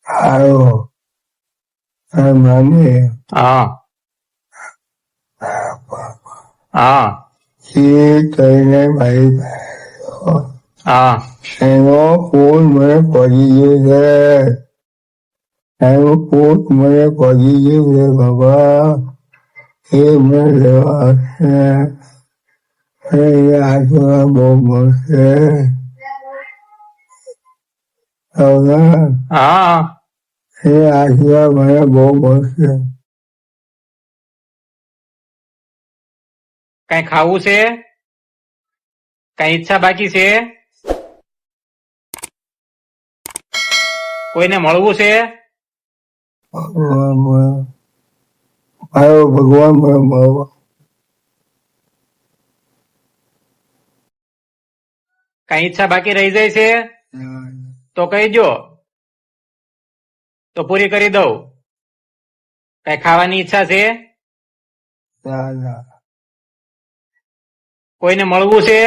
આવ્યો મને હા હા એ કહીને ભાઈ હા એનો ફોન મને પડી ગયો છે એનો ફોન મને પડી ગયો છે બાબા એ મને લેવા આવશે અને આજવા બહુ મળશે હા એ આજવા મને બહુ મળશે કઈ ખાવું છે કઈ ઈચ્છા બાકી છે કોઈને મળવું છે આવ્યો ભગવાન મને મળવા કઈ ઈચ્છા બાકી રહી જાય છે તો કહીજો તો પૂરી કરી દઉં કઈ ખાવાની ઈચ્છા છે કોઈને મળવું છે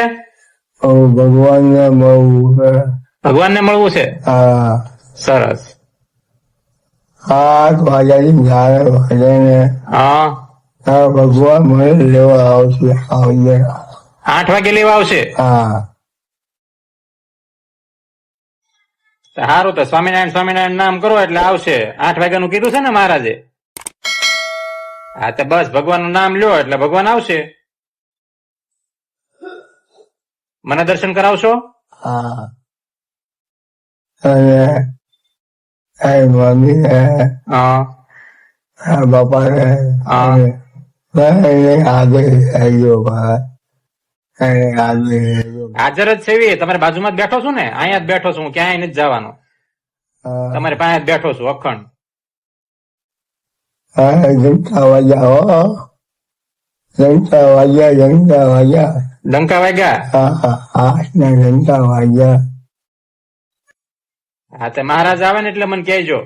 ભગવાનને મળવું છે ભગવાનને મળવું છે હા સરસ 8 વાગ્યાની ગાળે વાગે ને હા ભગવાન મને લેવા આવશે 8 વાગે લેવા આવશે હા સારું તો સ્વામિનારાયણ સ્વામિનારાયણ નામ કરો એટલે આવશે 8 વાગ્યાનું કીધું છે ને મહારાજે હા તો બસ ભગવાનનું નામ લ્યો એટલે ભગવાન આવશે મને દર્શન કરાવશો હા અને મમ્મી હા બાપા હા આગળ આવ્યો ભાઈ હાજર જ છે તમારી બાજુમાં જ બેઠો છું ને અહીંયા જ બેઠો છું હું ક્યાંય નથી જવાનો તમારી પાસે જ બેઠો છું અખંડ જમતા વાગ્યા જમતા વાગ્યા ડંકા વાગ્યા હા જમતા વાગ્યા હા તો મહારાજ આવે ને એટલે મને કહેજો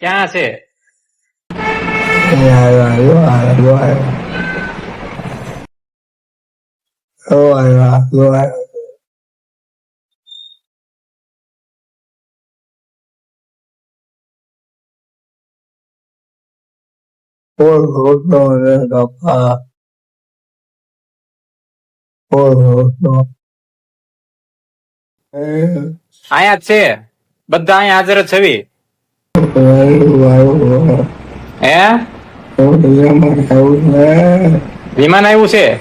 ક્યાં છે અહીંયા જ છે બધા અહીંયા હાજર જ છવી હે વિમાન આવ્યું છે